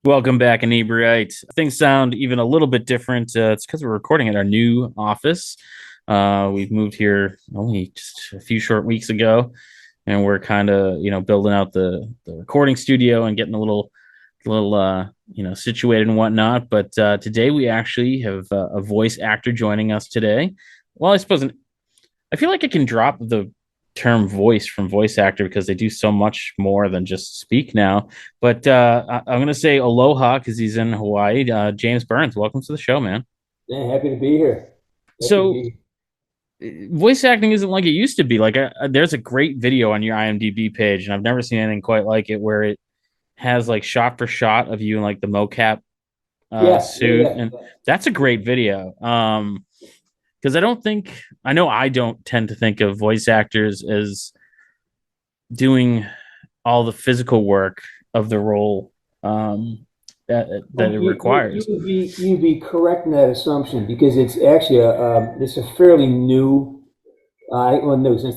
Welcome back, Inebri-art. Things sound even a little bit different. It's because we're recording at our new office. We've moved here only just a few short weeks ago, and we're kind of building out the recording studio and getting a little situated and whatnot. But today we actually have a voice actor joining us today. Well, I suppose I feel like I can drop the term voice from voice actor because they do so much more than just speak now. But I'm going to say aloha because he's in Hawaii. James Burns, welcome to the show, man. Yeah, happy to be here. Happy to So, be voice acting isn't like it used to be. Like, there's a great video on your IMDb page, and I've never seen anything quite like it, where it has like shot for shot of you in like the mocap Yeah, yeah, suit, yeah. and that's a great video. Because I know I don't tend to think of voice actors as doing all the physical work of the role that Oh, it you requires. would be correct in that assumption because it's actually it's a fairly new well new since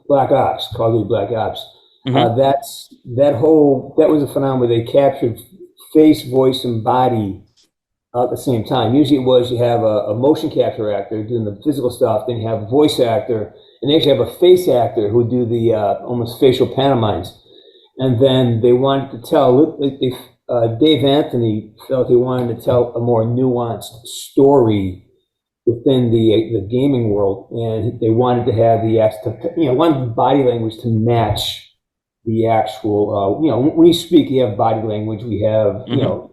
Black Ops, Call of Duty Black Ops. Mm-hmm. That was a phenomenon where they captured face, voice, and body at the same time. Usually, it was you have a motion capture actor doing the physical stuff, then you have a voice actor, and they actually have a face actor who would do the almost facial pantomimes. And then they wanted to tell. Dave Anthony felt he wanted to tell a more nuanced story within the gaming world, and they wanted to have wanted the body language to match the actual. When you speak, you have body language. We have Mm-hmm.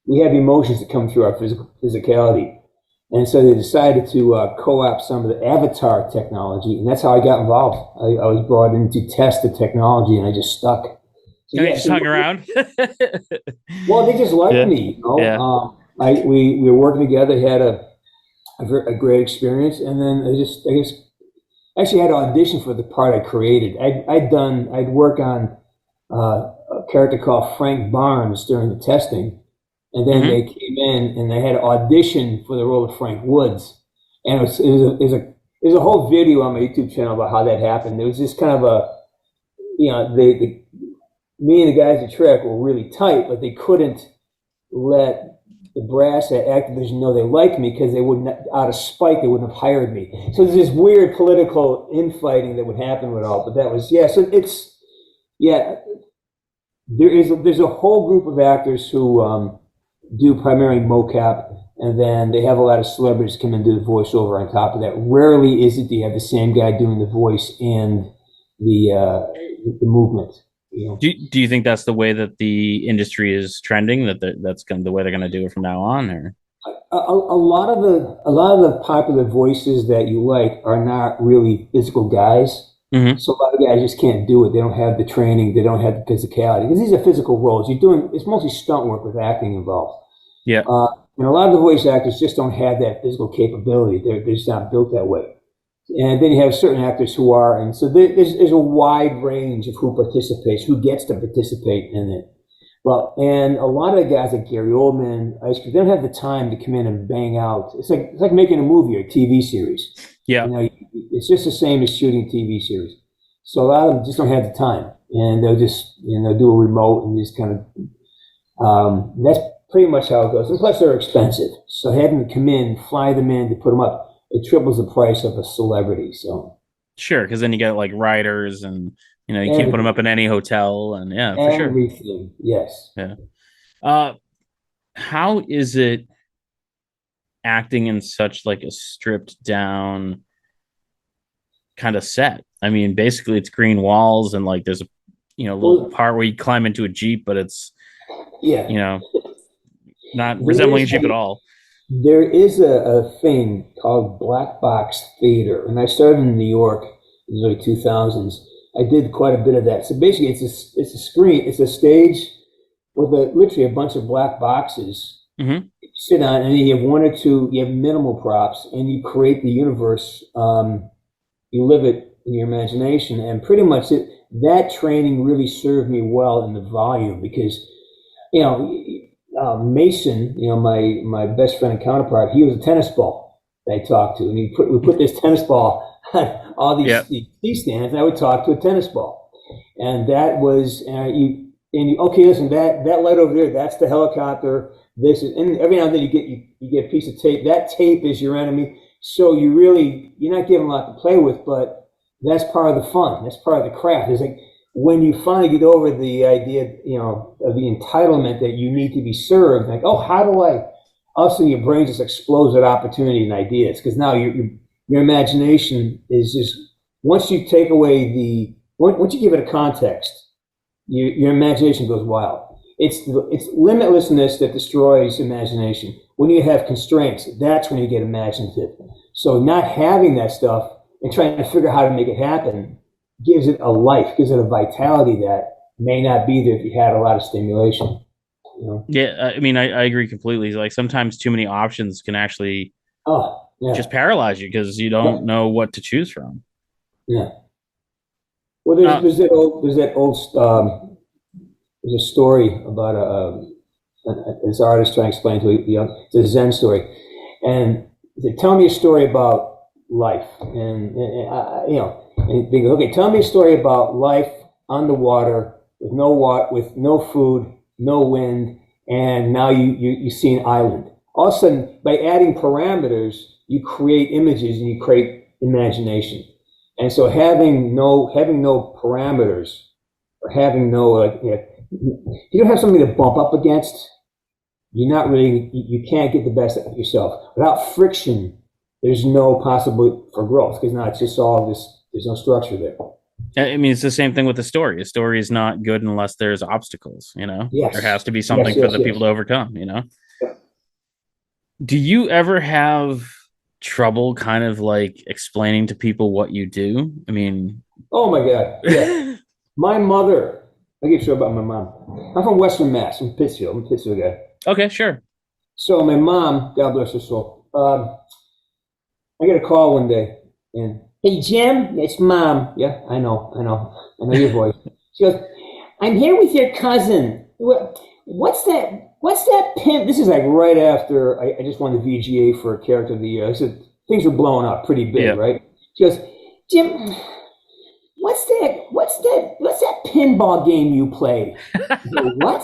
we have emotions that come through our physicality. And so they decided to co-opt some of the avatar technology, and that's how I got involved. I was brought in to test the technology, and I just stuck. So And he yeah, just so hung around. well, they just liked Yeah, me. yeah. We were working together, had a great experience, and then I guess actually had to audition for the part I created. I'd work on a character called Frank Barnes during the testing, and then Mm-hmm. they came in and they had to audition for the role of Frank Woods, and there's a whole video on my YouTube channel about how that happened. It was just kind of me and the guys at Trek were really tight, but they couldn't let the brass at Activision know they liked me because they wouldn't, out of spite, they wouldn't have hired me. So there's this weird political infighting that would happen with all. But that was yeah. So it's yeah. There's a whole group of actors who do primarily mocap, and then they have a lot of celebrities come and do the voiceover on top of that. Rarely is it you have the same guy doing the voice and the movement. You know. Do you think that's the way that the industry is trending? That's going the way they're going to do it from now on, or? A lot of the popular voices that you like are not really physical guys. Mm-hmm. So a lot of guys just can't do it. They don't have the training. They don't have the physicality because these are physical roles. It's mostly stunt work with acting involved. Yeah. Uh, and a lot of the voice actors just don't have that physical capability. They're just not built that way. And then you have certain actors who are, and so there's a wide range of who participates, who gets to participate in it. Well, and a lot of the guys like Gary Oldman, Ice Cube, they don't have the time to come in and bang out. It's like making a movie or a TV series. Yeah. You know, it's just the same as shooting a TV series. So a lot of them just don't have the time, and they'll just do a remote and just kind of that's pretty much how it goes. And plus, they're expensive, so having to come in, fly them in to put them up, it triples the price of a celebrity. So Sure, because then you get like writers, and you can't put them up everything, in any hotel, and yeah, for sure. everything, yes. Yeah. Uh, how is it acting in such like a stripped down kind of set? I mean, basically it's green walls and like there's a little Well, part where you climb into a Jeep, but it's yeah, you know not there resembling a is Jeep at all. there is a thing called black box theater, and I started in New York in the early 2000s. I did quite a bit of that. So basically, it's a screen, it's a stage with literally a bunch of black boxes Mm-hmm. you sit on, and you have one or two, you have minimal props, and you create the universe. You live it in your imagination, and pretty much that training really served me well in the volume because you know, Mason, my best friend and counterpart, he was a tennis ball that I talked to, and we put this tennis ball on all Yeah. these C stands, and I would talk to a tennis ball, and that was and okay, listen, that light over there, that's the helicopter. This is, and every now and then you get a piece of tape. That tape is your enemy. So you're not given a lot to play with, but that's part of the fun. That's part of the craft. It's like when you finally get over the idea, of the entitlement that you need to be served. Like, oh, how do I? All of a sudden, your brain just explodes with opportunity and ideas because now your imagination is just once you take away once you give it a context, your imagination goes wild. It's limitlessness that destroys imagination. When you have constraints, that's when you get imaginative. So not having that stuff and trying to figure out how to make it happen gives it a life, gives it a vitality that may not be there if you had a lot of stimulation. Yeah, I mean, I agree completely. Like sometimes too many options can actually Oh, yeah. just paralyze you because you don't know what to choose from. Yeah. Well, Uh, there's a story about this artist trying to explain to it's a Zen story, and they tell me a story about life, and they go, okay, tell me a story about life on the water with no food, no wind, and now you see an island. All of a sudden, by adding parameters, you create images and you create imagination. And so having no parameters or having no if you don't have something to bump up against, you can't get the best of yourself. Without friction, there's no possibility for growth because now it's just all this. There's no structure there. I mean, it's the same thing with the story. A story is not good unless there's obstacles. There has Yes, to be yes, something for yes, the people yes. to overcome. Do you ever have trouble kind of like explaining to people what you do? I mean, Oh my God, yeah. My mother. I'll get you about my mom. I'm from Western Mass. I'm Pittsfield. I'm a Pittsfield guy. okay, sure. So my mom, God bless her soul. I get a call one day, and hey Jim, it's Mom. Yeah, I know your voice. She goes, I'm here with your cousin. What's that? What's that pimp? This is like right after I just won the VGA for a character of the year. I said things were blowing up pretty big, Yeah. right? She goes, Jim, what's that? What's that pinball game you play? I go, what?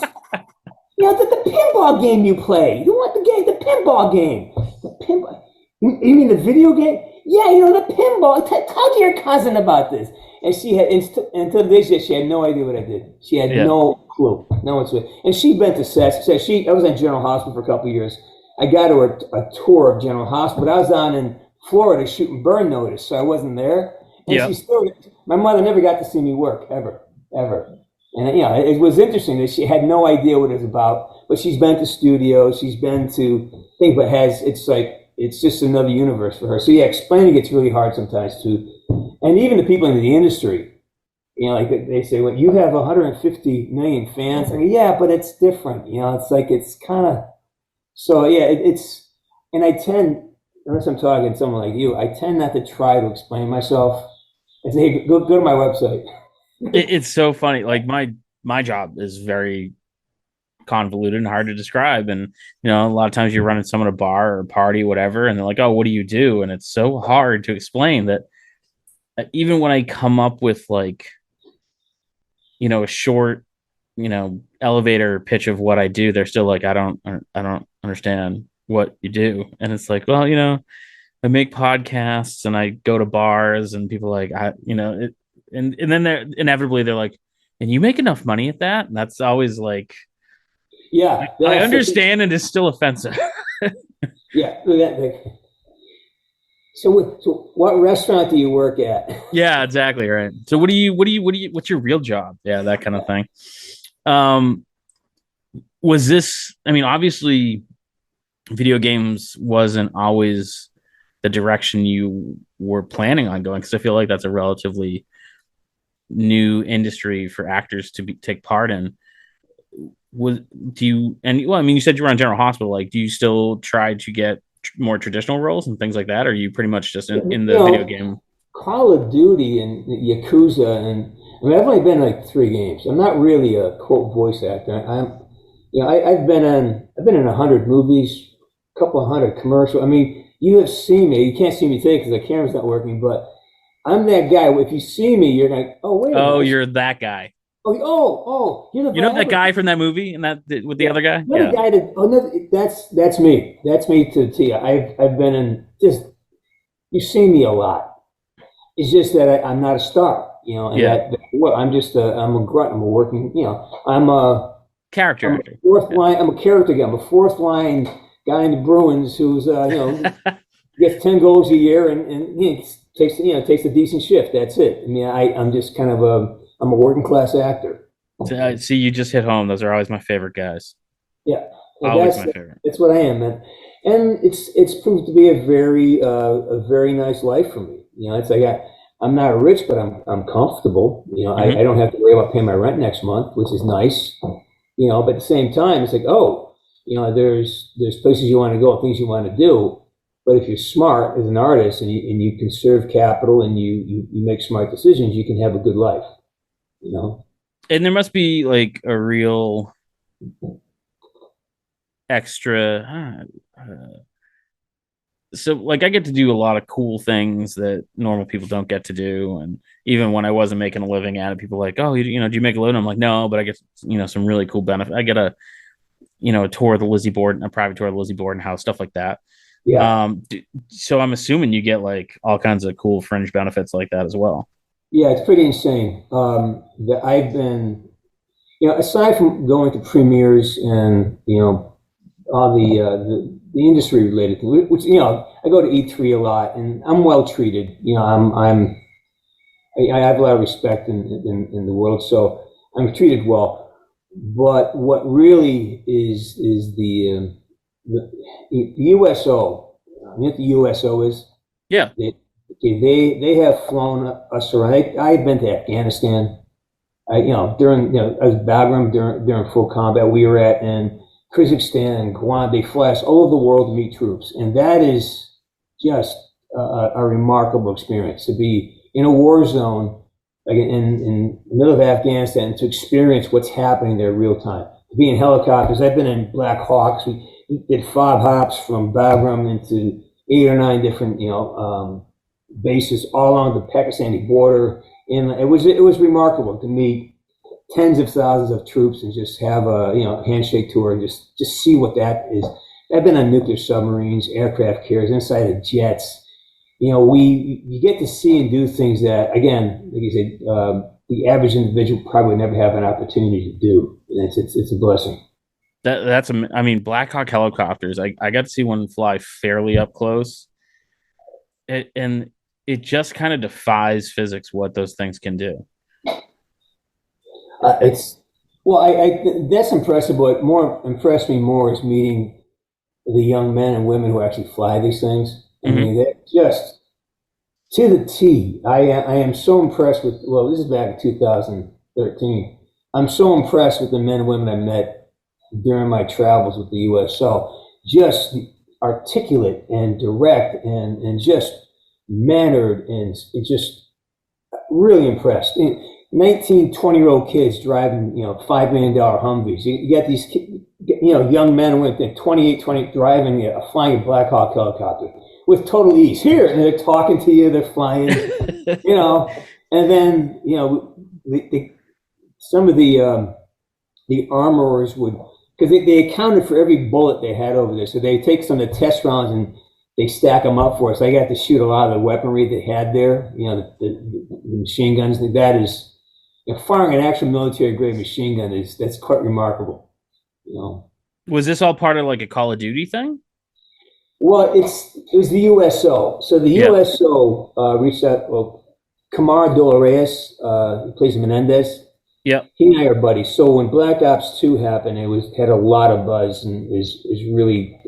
The pinball game you play. You want the pinball game. The pinball. You mean the video game? Yeah, the pinball. Talk to your cousin about this. And she had, until this year, she had no idea what I did. She had Yeah. no clue. No one's. And she'd been to sets. I was in General Hospital for a couple of years. I got her a tour of General Hospital, but I was down in Florida shooting Burn Notice, so I wasn't there. And Yeah. my mother never got to see me work, ever, ever. And it was interesting that she had no idea what it was about, but she's been to studios, she's been to things, but it's just another universe for her. So yeah, explaining it's really hard sometimes too. And even the people in the industry, like they say, well, you have 150 million fans. I go, yeah, but it's different. It's like it's kind of so yeah. And I tend, unless I'm talking to someone like you, I tend not to try to explain myself. I say, hey, go to my website. It's so funny. Like my job is very convoluted and hard to describe. And a lot of times you're running someone a bar or a party, whatever, and they're like, "Oh, what do you do?" And it's so hard to explain that even when I come up with like, a short, elevator pitch of what I do, they're still like, I don't understand what you do. And it's like, well, I make podcasts and I go to bars and people like, and then they're like, and you make enough money at that? And that's always like, Yeah, I that's the understand and it's still offensive. yeah. So what restaurant do you work at? Yeah, exactly. Right. So what's your real job? Yeah, that kind of thing. Um, was this, I mean, obviously video games wasn't always the direction you were planning on going. Cause I feel like that's a relatively new industry for actors to take part in. Was do you and well, I mean, you said you were on General Hospital. Like, do you still try to get more traditional roles and things like that? Or are you pretty much just in You the video know, game? Call of Duty and Yakuza, and I mean, I've only been like 3 games. I'm not really a quote voice actor. I've been in 100 movies, a couple of hundred commercials. I mean, you have seen me. You can't see me today because the camera's not working, but I'm that guy. If you see me, you're like, oh wait a Oh, minute. you're that guy. You're the You know that Viagra. guy from that movie and that with the Yeah, other guy? another Yeah. guy that. Oh no, that's me. That's me to the T. I've been in just. You see me a lot. It's just that I'm not a star, and Yeah. well, I'm a grunt. I'm a working, Character I'm a actor. fourth Yeah. line. I'm a character guy. I'm a fourth line guy in the Bruins who's, gets 10 goals a year and takes a decent shift. That's it. I mean, I'm just kind of I'm a working class actor. See, you just hit home. Those are always my favorite guys. Yeah, and Always that's my favorite. that's what I am, man. And it's proved to be a very nice life for me. It's like I'm not rich, but I'm comfortable. I Hmm. don't have to worry about paying my rent next month, which is nice. But at the same time, it's like, oh, there's places you want to go, things you want to do. But if you're smart as an artist and you conserve capital and you make smart decisions, you can have a good life. You know. And there must be like a real extra. So like I get to do a lot of cool things that normal people don't get to do, and even when I wasn't making a living at it, people were like, oh, do you make a living? I'm like, no, but I get some really cool benefit. I get a tour of the Lizzie Borden, a private tour of the Lizzie Borden house, stuff like that. Yeah. So I'm assuming you get like all kinds of cool fringe benefits like that as well. Yeah, it's pretty insane. That I've been, aside from going to premieres and all the industry related things, which I go to E3 a lot, and I'm well treated. I have a lot of respect in the world, so I'm treated well. But what really is the USO. You know what the USO is? Yeah. They, they have flown us around. I've been to Afghanistan. During I was Bagram during full combat. We were in Kyrgyzstan and Guam. They fly us all over the world to meet troops, and that is just a remarkable experience to be in a war zone, like in the middle of Afghanistan, to experience what's happening there real time. To be in helicopters. I've been in Black Hawks. We did fob hops from Bagram into 8 or 9 different bases all along the Pakistani border. And it was remarkable to meet tens of thousands of troops and just have a handshake tour and just see what that is. I've been on nuclear submarines, aircraft carriers, inside of jets. We you get to see and do things that, again, like you said, the average individual probably would never have an opportunity to do. And it's a blessing. I mean, Black Hawk helicopters. I got to see one fly fairly up close, and it just kind of defies physics what those things can do. It, It's well, that's impressive. But more impressed me more is meeting the young men and women who actually fly these things. I mm-hmm. mean, they're just to the T. I am so impressed with. Well, this is back in 2013. I'm so impressed with the men and women I met during my travels with the USO. Just articulate and direct and just mannered and just really impressed. 19, 20-year-old kids driving, $5 million Humvees. You got these, young men with 28, 20 driving, flying a Black Hawk helicopter with total ease. Here, and they're talking to you, they're flying, and then, some of the armorers would, because they accounted for every bullet they had over there. So they take some of the test rounds and they stack them up for us. I got to shoot a lot of the weaponry they had there, the machine guns. That is, firing an actual military grade machine gun that's quite remarkable. You know. Was this all part of like a Call of Duty thing? Well, it was the USO. So the Yeah. USO reached out. Well, Camar Dolores, he plays Menendez. Yep. He and I are buddies. So when Black Ops 2 happened, it was had a lot of buzz and is really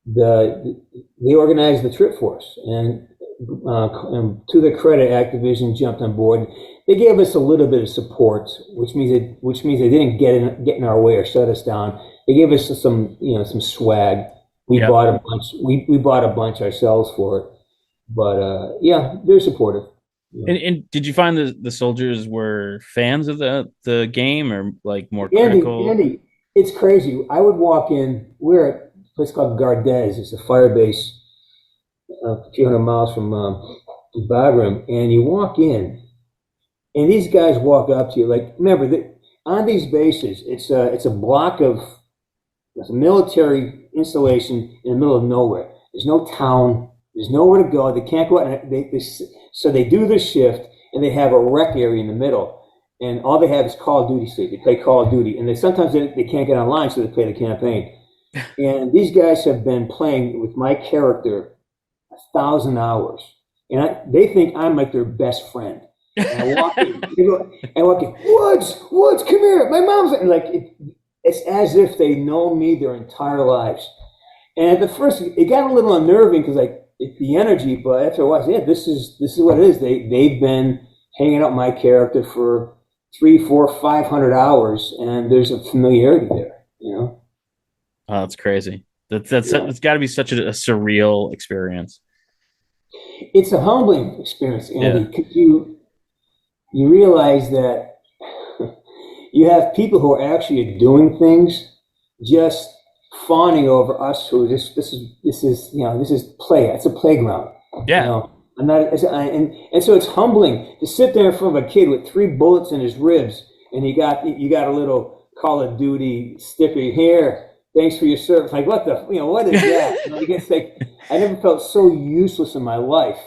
they organized the trip for us, and to their credit, Activision jumped on board. They gave us a little bit of support, which means they didn't get in our way or shut us down. They gave us some swag. We Yep. bought a bunch. We bought a bunch ourselves for it, but yeah, they're supportive. And did you find the soldiers were fans of the game or like more critical? Andy, it's crazy. I would walk in. We're at a place called Gardez. It's a fire base a few hundred miles from Bagram, and you walk in, And these guys walk up to you like, remember that on these bases, it's a block of it's a military installation in the middle of nowhere. There's no town. There's nowhere to go. They can't go out. And so they do this shift, and they have a rec area in the middle, and all they have is Call of Duty state. They play Call of Duty, and sometimes they can't get online, so they play the campaign. And these guys have been playing with my character 1,000 hours, and they think I'm like their best friend. And I walk in, Woods, come here. My mom's and like it's as if they know me their entire lives. And at the first, it got a little unnerving because like the energy, but after a while, yeah, this is what it is. They've been hanging out my character for 300, 400, 500 hours, and there's a familiarity there. Oh, that's crazy. It's got to be such a surreal experience. It's a humbling experience, Andy, Yeah. because you realize that you have people who are actually doing things just fawning over us who this is play. It's a playground. Yeah. I'm not and so it's humbling to sit there in front of a kid with 3 bullets in his ribs, and you got a little Call of Duty sticker here. Thanks for your service. Like what what is that? It's like I never felt so useless in my life.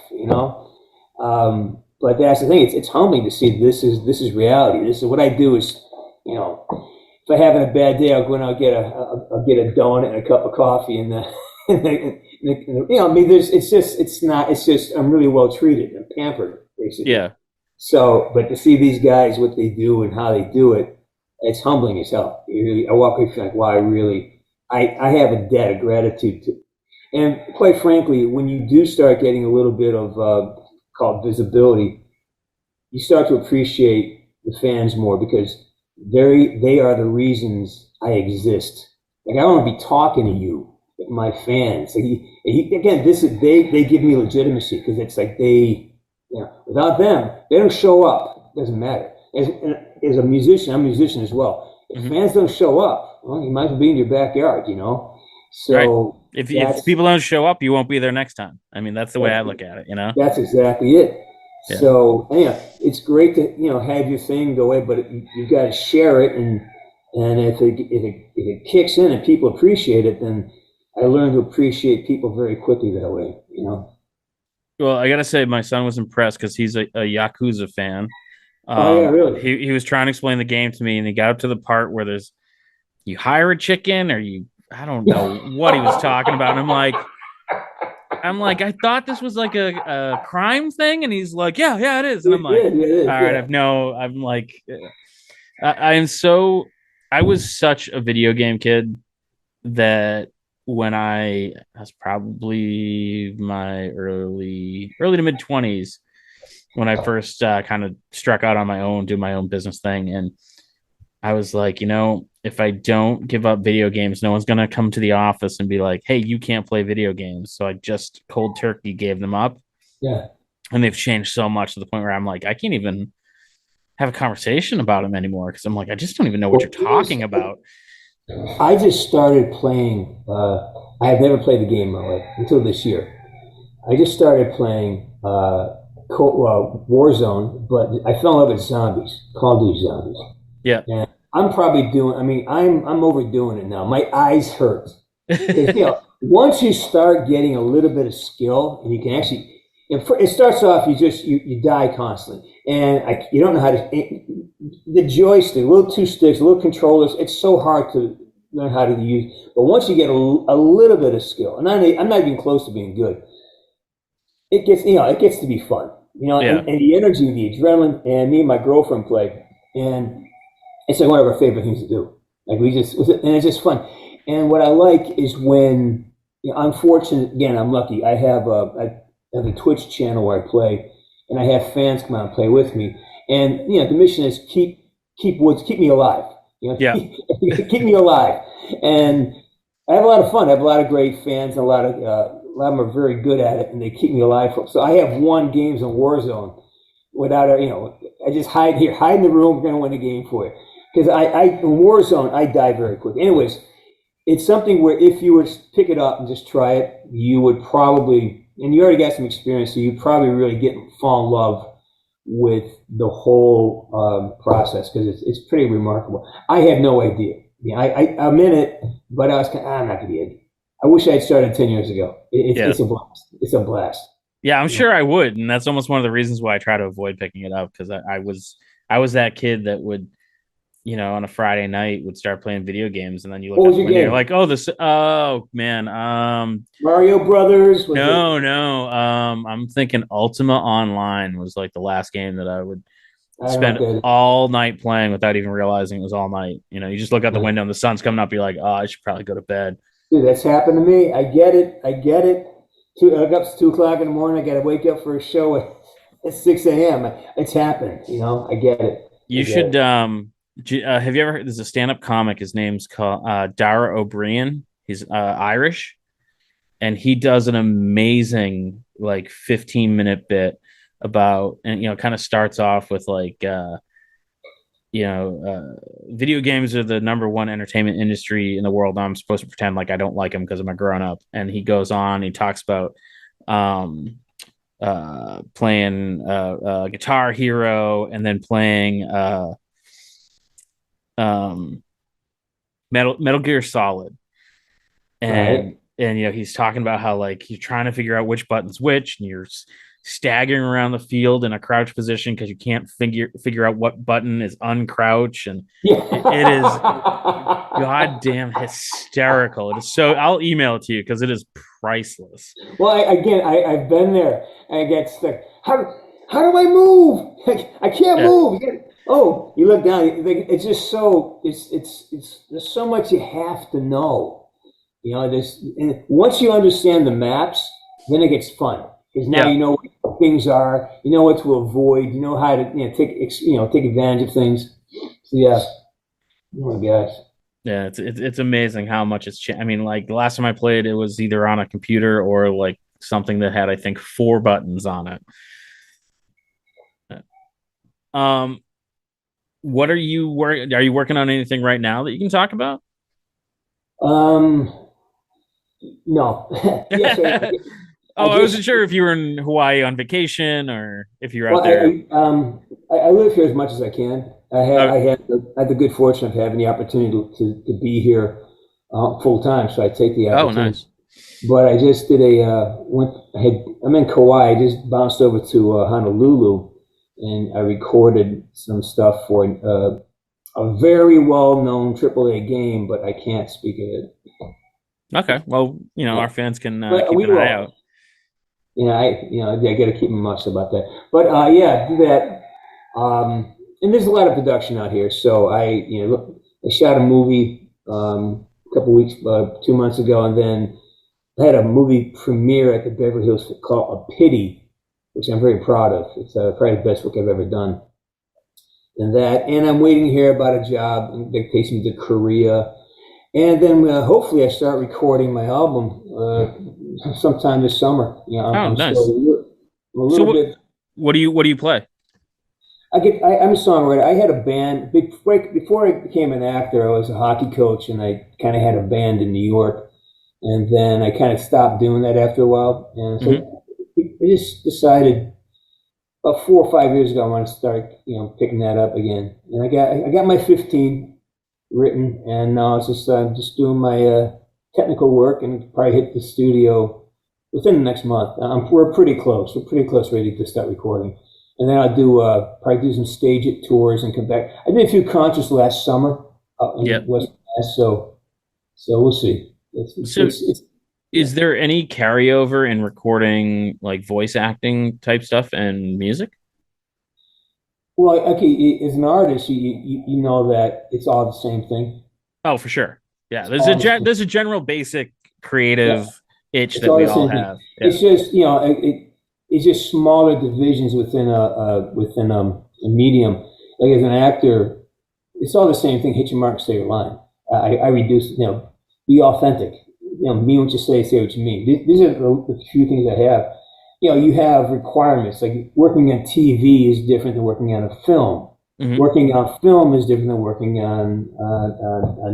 But that's the thing. It's humbling to see this is reality. This is what I do. Is if I'm having a bad day, I'll go and I'll get a donut and a cup of coffee, and I mean, it's just I'm really well treated and pampered, basically. Yeah. So, but to see these guys, what they do and how they do it, it's humbling as hell. I walk away feeling like, wow, I have a debt of gratitude to, and quite frankly, when you do start getting a little bit of called visibility, you start to appreciate the fans more because they are the reasons I exist. Like I don't want to be talking to you, my fans. Like again, they give me legitimacy because it's like without them, they don't show up. It doesn't matter. As a musician, I'm a musician as well. If fans don't show up, well, you might as well be in your backyard, So Right. If people don't show up, you won't be there next time. I mean, that's the way I look at it. That's exactly it. Yeah. So it's great to have your thing go away, but you've got to share it, and if it kicks in and people appreciate it, then I learned to appreciate people very quickly that way. Well, I gotta say, my son was impressed because he's a Yakuza fan. Oh yeah, really? He was trying to explain the game to me, and he got up to the part where you hire a chicken, or I don't know what he was talking about. And I'm like, I thought this was like a crime thing, and he's like, yeah, it is. And I'm like, all right, I'm like, I was such a video game kid that when I was probably my early to mid 20s when I first kind of struck out on my own, do my own business thing, and I was like, if I don't give up video games, no one's going to come to the office and be like, hey, you can't play video games. So I just cold turkey gave them up. Yeah. And they've changed so much to the point where I'm like, I can't even have a conversation about them anymore because I'm like, I just don't even know what you're talking about. I just started playing. I have never played the game in my life until this year. I just started playing Warzone, but I fell in love with zombies, Call of Duty zombies. Yeah. And I'm probably I'm overdoing it now. My eyes hurt. Once you start getting a little bit of skill, and you can actually, it starts off, you die constantly. And you don't know how to, the joystick, little 2 sticks, little controllers, it's so hard to learn how to use. But once you get a little bit of skill, and I'm not even close to being good, it gets to be fun. And the energy, the adrenaline, and me and my girlfriend play, and it's like one of our favorite things to do. Like and it's just fun. And what I like is when I'm fortunate. Again, I'm lucky. I have a Twitch channel where I play, and I have fans come out and play with me. And the mission is keep me alive. Keep me alive. And I have a lot of fun. I have a lot of great fans, and a lot of them are very good at it, and they keep me alive. So I have won games in Warzone without I just hide in the room. We're going to win a game for you. Because in Warzone, I die very quick. Anyways, it's something where if you were to pick it up and just try it, you would probably, and you already got some experience, so you'd probably really fall in love with the whole process because it's pretty remarkable. I had no idea. Yeah, I'm in it, but I was kind of, I'm not going to be in. I wish I had started 10 years ago. Yeah. It's a blast. It's a blast. Yeah, I'm You know? sure I would, and that's almost one of the reasons why I try to avoid picking it up because I was that kid that would, on a Friday night would start playing video games, and then you look What out was the your window, you're game? like, oh, this, oh man, Mario Brothers? Was it? no, I'm thinking Ultima Online was like the last game that I would I don't know spend what that is. all night playing without even realizing it was all night. You just look out the Yeah. window and the sun's coming up, you're like, oh, I should probably go to bed. Dude, that's happened to me. I get it. I get it. I wake up 2 o'clock in the morning. I got to wake up for a show at 6 a.m. It's happening. I get it. I You get should it. have you ever heard there's a stand-up comic, his name's called Dara O'Brien. He's Irish, and he does an amazing like 15-minute bit about, and kind of starts off with like video games are the number one entertainment industry in the world. I'm supposed to pretend like I don't like them because I'm a grown up. And he goes on, he talks about um playing Guitar Hero, and then playing um Metal Gear Solid. Right. And he's talking about how like you're trying to figure out which button's which, and you're staggering around the field in a crouch position because you can't figure out what button is uncrouch, and it is Yeah. goddamn hysterical. It is so. I'll email it to you because it is priceless. Well, I've been there. And I get stuck. How do I move? I can't Yeah, move. Oh, you look down. It's just so it's there's so much you have to know. This and once you understand the maps, then it gets fun because now yeah, you know what things are. You know what to avoid. You know how to take advantage of things. So yeah. Oh my gosh. yeah. It's amazing how much it's changed. I mean, like the last time I played, it was either on a computer or like something that had, I think, four buttons on it. Um, what are you work? Are you working on anything right now that you can talk about? Um. No. Yes. Oh, I I wasn't just sure if you were in Hawaii on vacation or if you're out well, there. I live here as much as I can. Oh, I had the good fortune of having the opportunity to be here full time, so I take the oh, opportunity. nice. But I just did I'm in Kauai. I just bounced over to Honolulu, and I recorded some stuff for a very well known AAA game, but I can't speak of it. Okay, well, Yeah, our fans can but keep we an eye will. out. I got to keep my mouth shut about that. But yeah, do that. And there's a lot of production out here. So I shot a movie a couple weeks, 2 months ago, and then I had a movie premiere at the Beverly Hills called A Pity, which I'm very proud of. It's probably the best work I've ever done. And I'm waiting to hear about a job. They takes me to Korea, and then hopefully I start recording my album sometime this summer. Oh, I'm still nice. a So little bit. what do you play? I'm a songwriter. I had a band before I became an actor. I was a hockey coach, and I kind of had a band in New York. And then I kind of stopped doing that after a while. And Hmm. so I just decided about 4 or 5 years ago I want to start, picking that up again. And I got my 15 written, and now it's just doing my technical work, and probably hit the studio within the next month. We're pretty close. We're pretty close, ready to start recording. And then I'll probably do some stage it tours and come back. I did a few concerts last summer out in Yep. West Mass, so we'll see. So It's yeah. is there any carryover in recording like voice acting type stuff and music? Well, okay, as an artist, you know that it's all the same thing. Oh, for sure. Yeah, It's all the same. there's a general basic Yeah, creative itch it's that all we the all same thing. have. Yeah. It's just it's just smaller divisions within a medium. Like as an actor, it's all the same thing. Hit your mark, say your line. I reduce, be authentic. Mean what you say what you mean. These are the few things I have. You have requirements. Like working on TV is different than working on a film. Hmm. Working on film is different than working on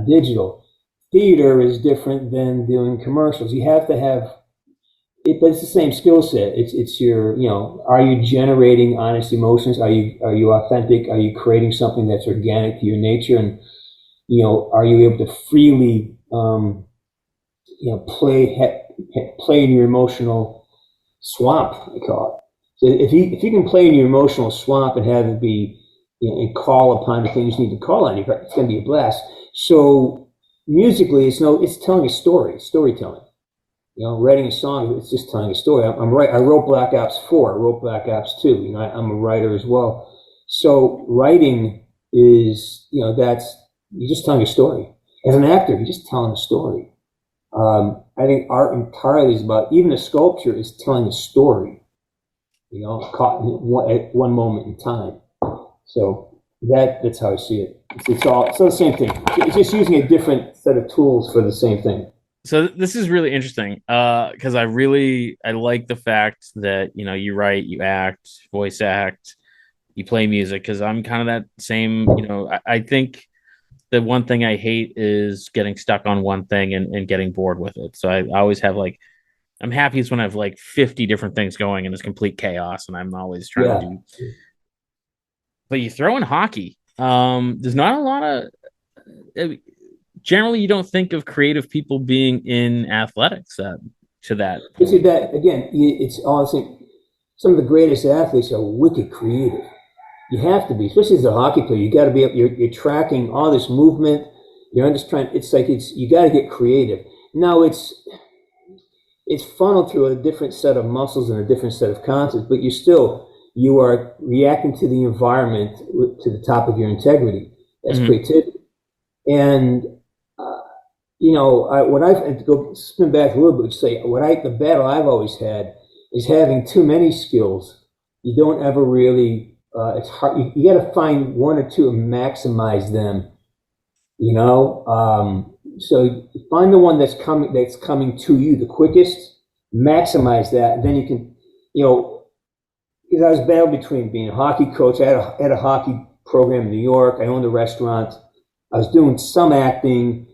digital. Theater is different than doing commercials. You have to have but it's the same skill set. It's your, are you generating honest emotions? Are you authentic? Are you creating something that's organic to your nature? And are you able to freely play in your emotional swamp? I call it. So if you can play in your emotional swamp and have it be, and call upon the things you need to call on, it's going to be a blast. So musically, it's telling a story, storytelling. Writing a song, it's just telling a story. I'm right. I wrote Black Ops 4. I wrote Black Ops 2. I'm a writer as well. So writing is, that's, you're just telling a story. As an actor, you're just telling a story. I think art entirely is about, even a sculpture is telling a story, caught at one moment in time. So that's how I see it. It's the same thing. It's just using a different set of tools for the same thing. So this is really interesting because I like the fact that you write, you act, voice act, you play music because I'm kind of that same. I think the one thing I hate is getting stuck on one thing and getting bored with it. So I always have like I'm happiest when I have like 50 different things going and it's complete chaos and I'm always trying to Yeah. do. But you throw in hockey. There's not a lot of generally you don't think of creative people being in athletics to that You see point. that again, it's honestly, some of the greatest athletes are wicked creative. You have to be, especially as a hockey player. You got to be up. You're tracking all this movement. You're just trying. It's like you got to get creative. Now it's funneled through a different set of muscles and a different set of concepts, but you are reacting to the environment to the top of your integrity. That's Mm-hmm. creativity. And uh, what I've to go spin back a little bit, say the battle I've always had is having too many skills. You don't ever really. It's hard. You got to find one or two and maximize them. So find the one that's coming to you the quickest. Maximize that, and then you can, because I was battling between being a hockey coach. I had a hockey program in New York. I owned a restaurant. I was doing some acting,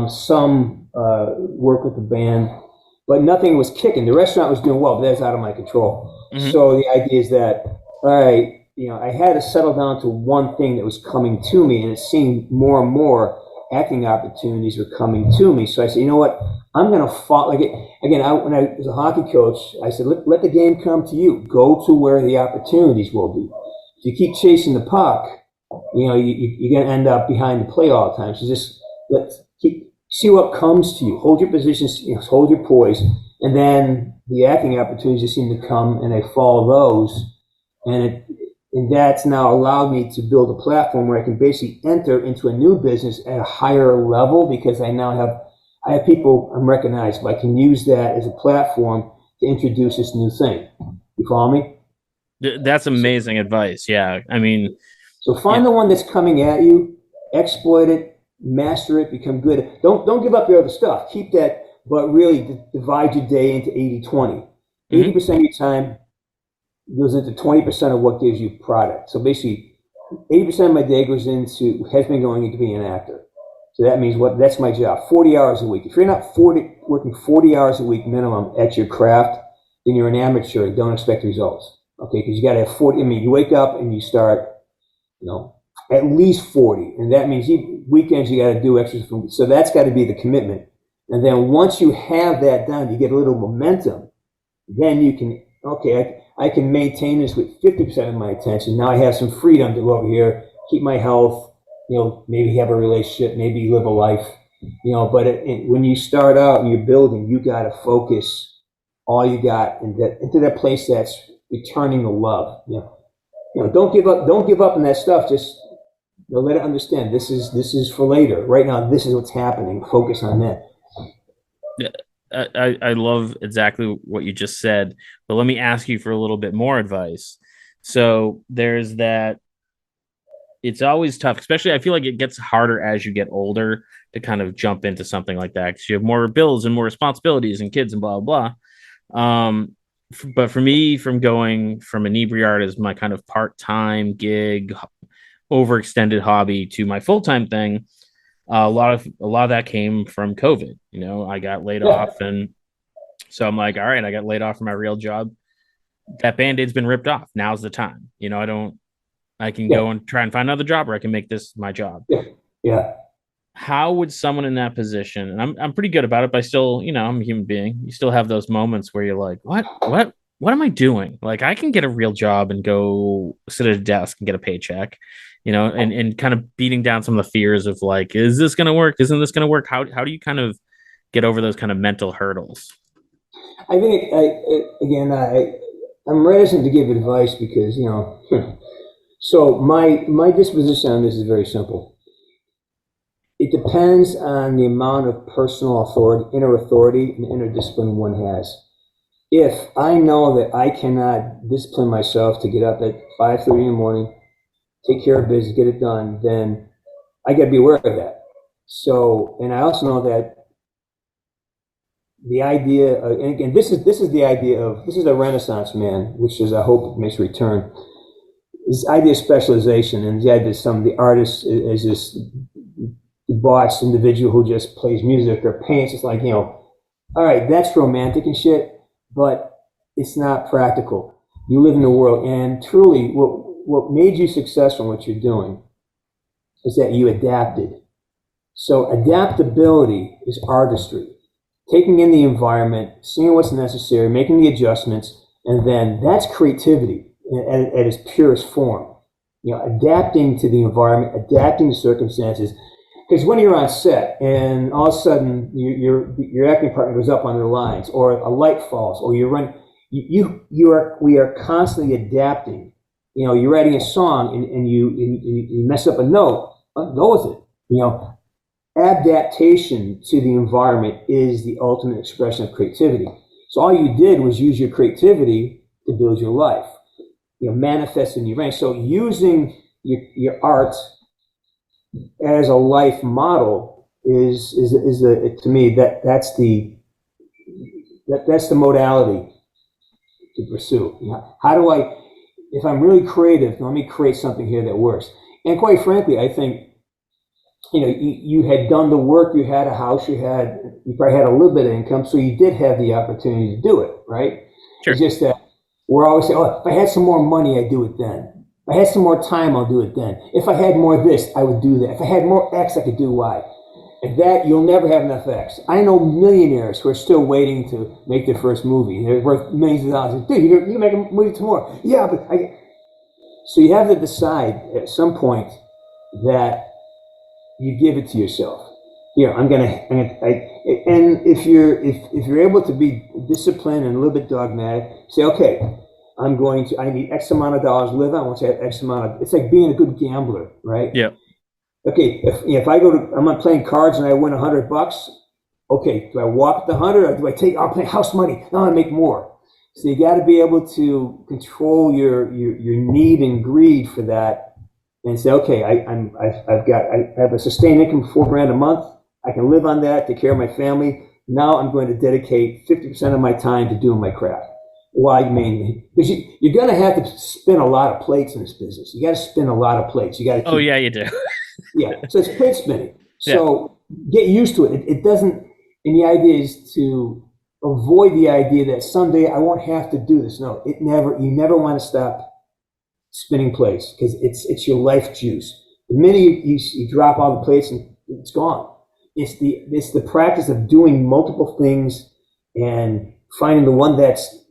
some work with the band, but nothing was kicking. The restaurant was doing well, but that's out of my control. Mm-hmm. So the idea is that, all right, I had to settle down to one thing that was coming to me, and it seemed more and more acting opportunities were coming to me. So I said, you know what? I'm going to fall like it again. When I was a hockey coach, I said, let the game come to you. Go to where the opportunities will be. If you keep chasing the puck, you're going to end up behind the play all the time. So just see what comes to you. Hold your positions, hold your poise, and then the acting opportunities just seem to come, and I follow those, and that's now allowed me to build a platform where I can basically enter into a new business at a higher level because I have people I'm recognized. I can use that as a platform to introduce this new thing. You follow me? That's So, amazing advice. Yeah. I mean, so yeah. find the one that's coming at you, exploit it, master it, become good. Don't give up your other stuff. Keep that, but really divide your day into 80-20. Mm-hmm. 80% of your time goes into 20% of what gives you product. So basically, 80% of my day has been going into being an actor. So that means that's my job, 40 hours a week. If you're not working 40 hours a week minimum at your craft, then you're an amateur and don't expect results. Okay, because you got to have 40. I mean, you wake up and you start, you know, at least 40. And that means weekends you got to do extras. So that's got to be the commitment. And then once you have that done, you get a little momentum. Then you can, okay, I can maintain this with 50% of my attention. Now I have some freedom to go over here, keep my health, maybe have a relationship, maybe live a life, but when you start out and you're building, you got to focus all you got into that place that's returning the love. Don't give up on that stuff. Just let it understand this is for later. Right now, this is what's happening. Focus on that. Yeah, I love exactly what you just said, but let me ask you for a little bit more advice. So there's that. It's always tough, especially I feel like it gets harder as you get older to kind of jump into something like that because you have more bills and more responsibilities and kids and blah blah blah. But for me, from going from Inebri-art as my kind of part-time gig, overextended hobby to my full-time thing, a lot of that came from COVID. I got laid Yeah. off and So I'm like, all right, I got laid off from my real job. That band-aid's been ripped off. Now's the time. I can Yeah, go and try and find another job, or I can make this my job. yeah, yeah. How would someone in that position, and I'm pretty good about it, but I still, I'm a human being. You still have those moments where you're like, what am I doing? Like I can get a real job and go sit at a desk and get a paycheck, and kind of beating down some of the fears of like, is this gonna work? Isn't this gonna work? How do you kind of get over those kind of mental hurdles? I think again, I'm reticent to give advice because So my disposition on this is very simple. It depends on the amount of personal authority, inner authority, and inner discipline one has. If I know that I cannot discipline myself to get up at 5:30 in the morning, take care of business, get it done, then I got to be aware of that. So, and I also know that the idea, and again, this is the idea of this is a Renaissance man, which is I hope makes a return. This idea of specialization and the idea that some of the artists is this debauched individual who just plays music or paints. It's like, all right, that's romantic and shit, but it's not practical. You live in the world, and truly, what made you successful in what you're doing is that you adapted. So adaptability is artistry. Taking in the environment, seeing what's necessary, making the adjustments, and then that's creativity at its purest form. Adapting to the environment, adapting to circumstances. Because when you're on set and all of a sudden your acting partner goes up on their lines, or a light falls, or you're running, we are constantly adapting. You're writing a song and you mess up a note. Go with it. Adaptation to the environment is the ultimate expression of creativity. So all you did was use your creativity to build your life. Manifest in your range. So using your art as a life model is to me that's the modality to pursue. How do I, if I'm really creative, let me create something here that works. And quite frankly, I think you had done the work, you had a house, you probably had a little bit of income, so you did have the opportunity to do it, right? It's Sure. just that we're always saying, oh, if I had some more money, I'd do it then. If I had some more time, I'll do it then. If I had more of this, I would do that. If I had more X, I could do Y. And that, you'll never have enough X. I know millionaires who are still waiting to make their first movie. They're worth millions of dollars. Dude, you can make a movie tomorrow. Yeah, but So you have to decide at some point that you give it to yourself. And if you're able to be disciplined and a little bit dogmatic, say, okay, I need X amount of dollars to live on. Once I have X amount of, it's like being a good gambler, right? Yeah. Okay, if I'm not playing cards and I win $100, okay, do I walk the 100 or I'll play house money, now I make more. So you got to be able to control your need and greed for that and say, okay, I have a sustained income of $4,000 a month. I can live on that, take care of my family. Now I'm going to dedicate 50% of my time to doing my craft. Why mainly? Because you're going to have to spin a lot of plates in this business. You got to spin a lot of plates. You got to Oh keep, yeah, you do. yeah. So it's plate spinning. Yeah. So get used to it. It doesn't, and the idea is to avoid the idea that someday I won't have to do this. No, you never want to stop spinning plates because it's your life juice. The minute you drop all the plates and it's gone. It's the practice of doing multiple things and finding the one that's,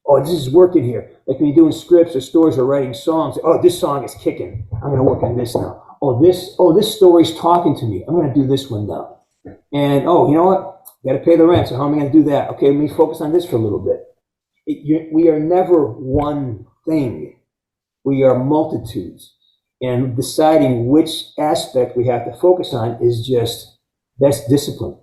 oh, this is working here. Like when you're doing scripts or stories or writing songs, oh, this song is kicking. I'm going to work on this now. This story's talking to me. I'm going to do this one now. And you know what? Got to pay the rent. So how am I going to do that? Okay, let me focus on this for a little bit. We are never one thing. We are multitudes. And deciding which aspect we have to focus on that's discipline.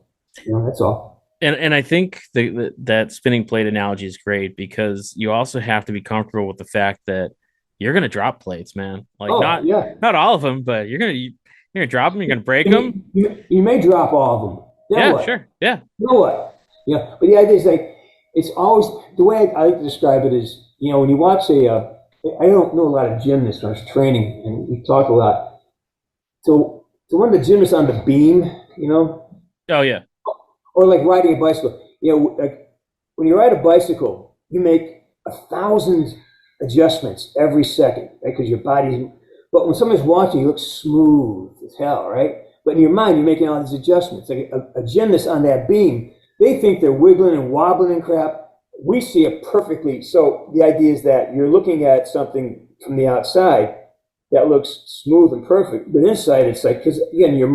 That's all. And I think that spinning plate analogy is great because you also have to be comfortable with the fact that you're gonna drop plates, man. Like Oh, yeah. not all of them, but you're gonna drop them. You're gonna break them. You may drop all of them. Then Yeah, what? sure. Yeah. You know what? But the idea is like, it's always, the way I like to describe it is, when you watch I don't know a lot of gymnasts when I was training, and we talk a lot. So when the gymnast on the beam, Oh yeah. or like riding a bicycle, like when you ride a bicycle, you make 1,000 adjustments every second, right? Because your body's, but when somebody's watching, you look smooth as hell, right? But in your mind, you're making all these adjustments. Like a gymnast on that beam, they think they're wiggling and wobbling and crap. We see it perfectly. So the idea is that you're looking at something from the outside that looks smooth and perfect, but inside it's like, because again, your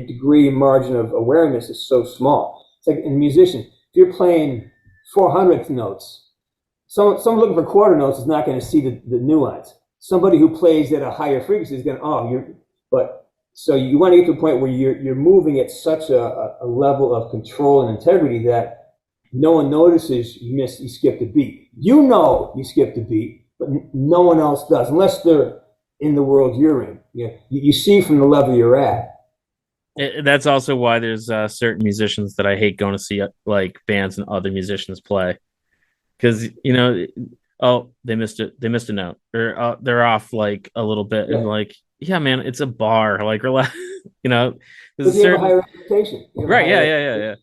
degree margin of awareness is so small. It's like in a musician, if you're playing 400th notes, someone looking for quarter notes is not going to see the nuance. Somebody who plays at a higher frequency is going to, but so you want to get to a point where you're moving at such a level of control and integrity that no one notices you skipped a beat. You know you skipped a beat, but no one else does, unless they're in the world you're in. You see from the level you're at. That's also why there's certain musicians that I hate going to see, like bands and other musicians play, because oh, they missed it, they missed a note, or they're off like a little bit, and like, yeah, man, it's a bar, like relax, there's a Because you have a certain higher reputation. right, yeah.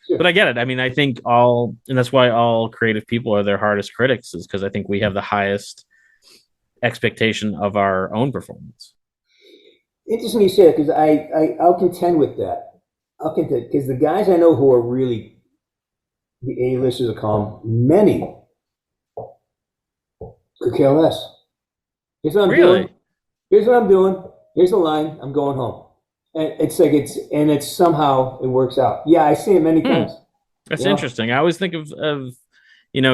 Sure. But I get it. I mean, I think and that's why all creative people are their hardest critics, is because I think we have the highest expectation of our own performance. Interesting you say that, because I'll contend with that. I'll contend because the guys I know who are really the A-listers, I call them, many could care less. Here's what I'm Really? doing. Here's what I'm doing. Here's the line. I'm going home. And it's somehow it works out. Yeah, I see it many Hmm. times. That's You know. interesting. I always think of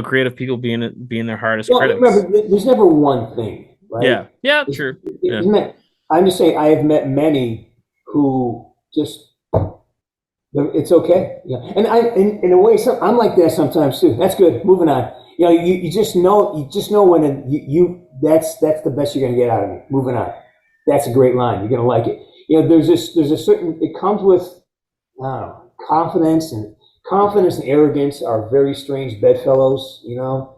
creative people being their hardest Well, critics. remember, there's never one thing, right? Yeah. Yeah, It's, true. Yeah. I'm just saying I have met many who just it's okay. Yeah. And in a way, I'm like that sometimes too. That's good. Moving on. You just know when that's the best you're going to get out of me. Moving on. That's a great line. You're going to like it. There's a certain, it comes with, I don't know, confidence and arrogance are very strange bedfellows.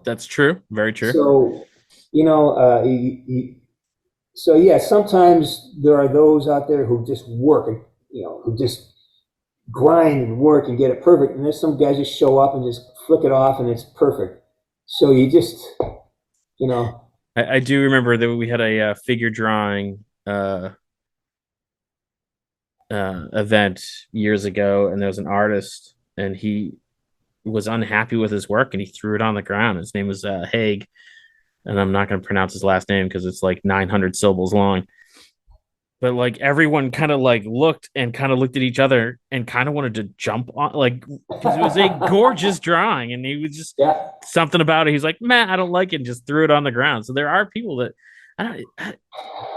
That's true. Very true. So, you know, uh, you, you, so yeah, sometimes there are those out there who just work and, who just grind and work and get it perfect. And there's some guys just show up and just flick it off and it's perfect. So you just, you know, I do remember that we had a figure drawing event years ago, and there was an artist, and he was unhappy with his work, and he threw it on the ground. His name was Haig, and I'm not going to pronounce his last name because it's like 900 syllables long. But like everyone kind of like looked at each other and kind of wanted to jump on, like, because it was a gorgeous drawing, and he was just yeah, something about it. He's like, man, I don't like it, and just threw it on the ground. So there are people that I don't.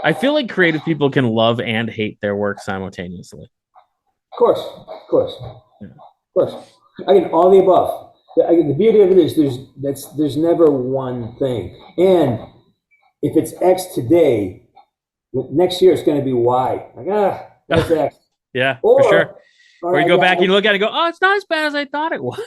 I feel like creative people can love and hate their work simultaneously. of course, Yeah. of course. I mean, all the above. The beauty of it is there's never one thing. And if it's X today, next year it's going to be Y. Like, that's X. Yeah, for sure. Or, Or you I go got, back and you look at it and go, oh, it's not as bad as I thought it was.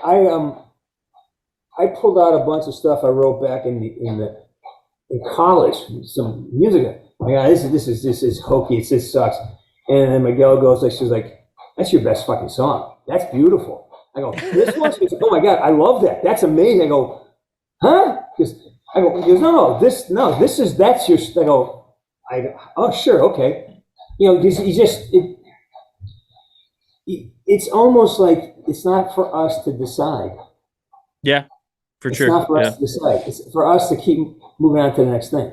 I I pulled out a bunch of stuff I wrote back in college, some music. My God, this is hokey. This sucks. And then Miguel goes like, she's like, that's your best fucking song. That's beautiful. I go, this one? She goes, oh my God, I love that. That's amazing. I go, huh? Because I go, he goes, that's your. Oh sure, okay. Because it's almost like it's not for us to decide. Yeah, for It's sure. not for us Yeah. to decide. It's for us to keep moving on to the next thing.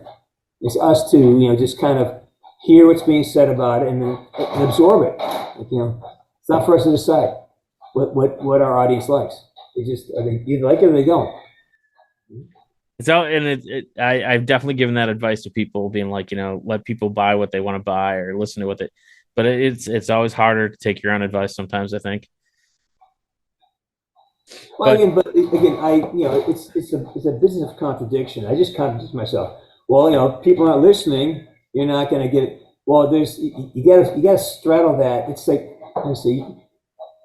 It's us to, just kind of hear what's being said about it and then and absorb it. It's not for us to decide what our audience likes. I think either like it or they don't. So, and I've definitely given that advice to people, being like, let people buy what they want to buy or listen to but it's always harder to take your own advice sometimes, I think. Well, But again, it's a business of contradiction. I just contradict myself. Well, people aren't listening. You're not going to get it. Well, you got to straddle that. It's like, let's see,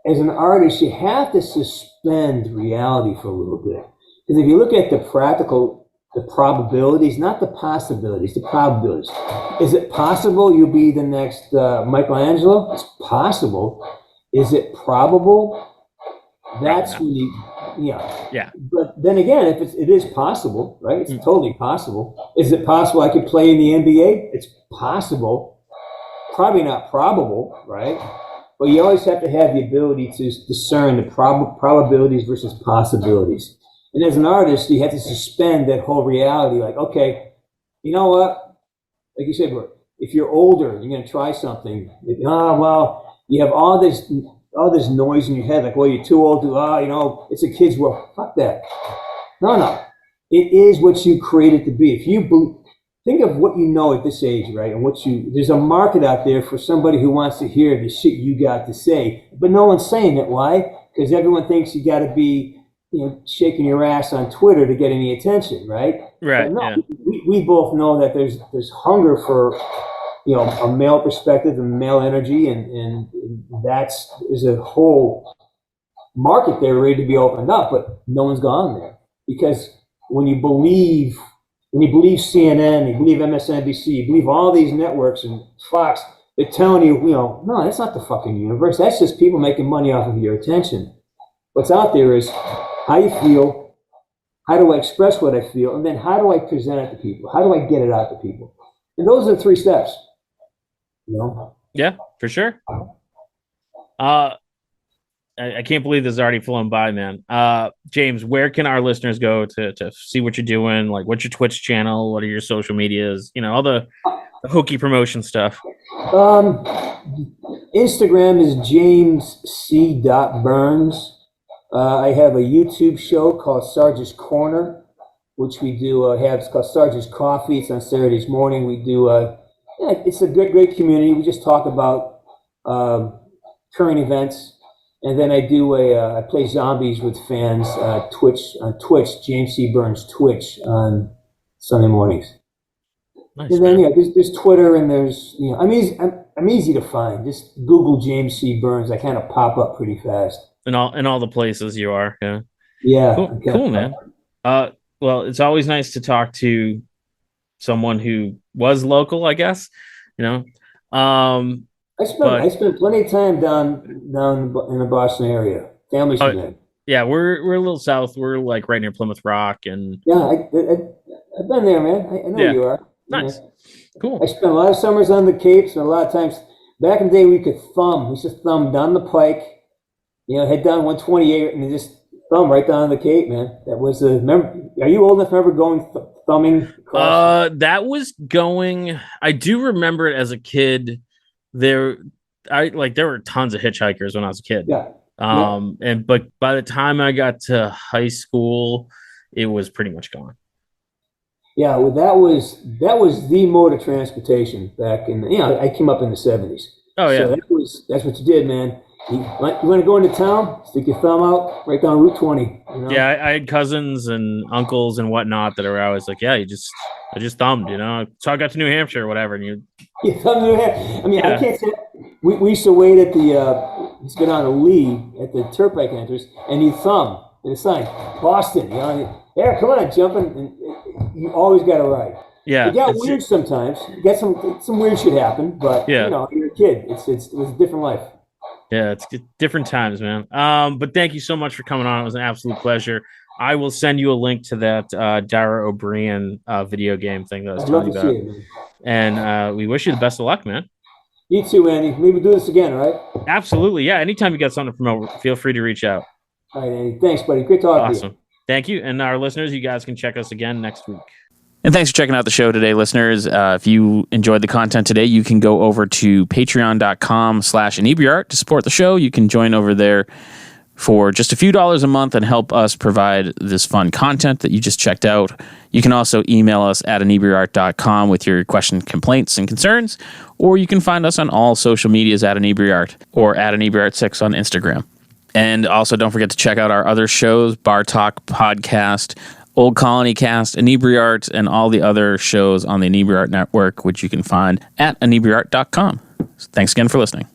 as an artist, you have to suspend reality for a little bit. Because if you look at the probabilities, not the possibilities, the probabilities. Is it possible you'll be the next Michelangelo? It's possible. Is it probable? probably That's not. when Yeah. Yeah. But then again, if it is possible, right? It's totally possible. Is it possible I could play in the NBA? It's possible. Probably not probable, right? But you always have to have the ability to discern the probabilities versus possibilities. And as an artist, you have to suspend that whole reality. Like, okay, you know what? Like you said, if you're older, you're going to try something. Well, you have all this noise in your head. Like, well, you're too old to, it's a kid's world. Fuck that. No. It is what you create it to be. If you think of what you know at this age, right? And there's a market out there for somebody who wants to hear the shit you got to say, but no one's saying it. Why? Because everyone thinks you got to be, shaking your ass on Twitter to get any attention, right? Right. But no, yeah. we both know that there's hunger for, a male perspective and male energy, and there's a whole market there ready to be opened up, but no one's gone there because when you believe CNN, you believe MSNBC, you believe all these networks and Fox, they're telling you, no, that's not the fucking universe. That's just people making money off of your attention. What's out there is how you feel, how do I express what I feel, and then how do I present it to people? How do I get it out to people? And those are the 3 steps. Yeah, for sure. I can't believe this is already flown by, man. James, where can our listeners go to see what you're doing? Like, what's your Twitch channel? What are your social medias? All the hokey promotion stuff. Instagram is jamesc.burns. I have a YouTube show called Sarge's Corner, which we do it's called Sarge's Coffee. It's on Saturdays morning. We do it's a great community. We just talk about current events. And then I do I play zombies with fans on Twitch, James C. Burns Twitch on Sunday mornings. Nice, and then there's Twitter, and there's I'm easy to find. Just Google James C. Burns. I kind of pop up pretty fast. In all the places you are, yeah. Yeah. Cool, man. Well, it's always nice to talk to someone who was local, I guess. I spent plenty of time down in the Boston area. Family's from there. Yeah, we're a little south. We're like right near Plymouth Rock, and I've been there, man. I know you are. Nice, cool. I spent a lot of summers on the Capes, and a lot of times back in the day we could thumb. We used to thumb down the Pike, head down 128, and just thumb right down the Cape, man. That was are you old enough to remember going thumbing across? That was going. I do remember it as a kid. There were tons of hitchhikers when I was a kid. Yeah. But by the time I got to high school, it was pretty much gone. Yeah, well, that was the mode of transportation back in. I came up in the 70s. Oh yeah. So that's what you did, man. You want to go into town? Stick your thumb out right down Route 20. Yeah, I had cousins and uncles and whatnot that were always like, yeah, I just thumbed, So I got to New Hampshire or whatever, and you thumbed New Hampshire. I mean, I can't say we used to wait at used to go down to Lee at the Turnpike entrance, and you thumb in the sign, Boston. Yeah, come on, jumping, and you always got a ride. Yeah, it got weird sometimes. You got some weird shit happen, but you're a kid. It was a different life. Yeah, it's different times, man. But thank you so much for coming on. It was an absolute pleasure. I will send you a link to that Dara O'Brien video game thing that I was telling you about. And we wish you the best of luck, man. You too, Andy. Maybe we'll do this again, all right? Absolutely. Yeah, anytime you got something to promote, feel free to reach out. All right, Andy. Thanks, buddy. Great talking to you. Awesome. Thank you. And our listeners, you guys can check us again next week. And thanks for checking out the show today, listeners. If you enjoyed the content today, you can go over to patreon.com/Inebri-art to support the show. You can join over there for just a few dollars a month and help us provide this fun content that you just checked out. You can also email us at Inebri-art.com with your questions, complaints, and concerns, or you can find us on all social medias at Inebri-art or at Inebri-art6 on Instagram. And also don't forget to check out our other shows, Bar Talk Podcast, Old Colony Cast, Inebri-art, and all the other shows on the Inebri-art Network, which you can find at Inebri-art.com. Thanks again for listening.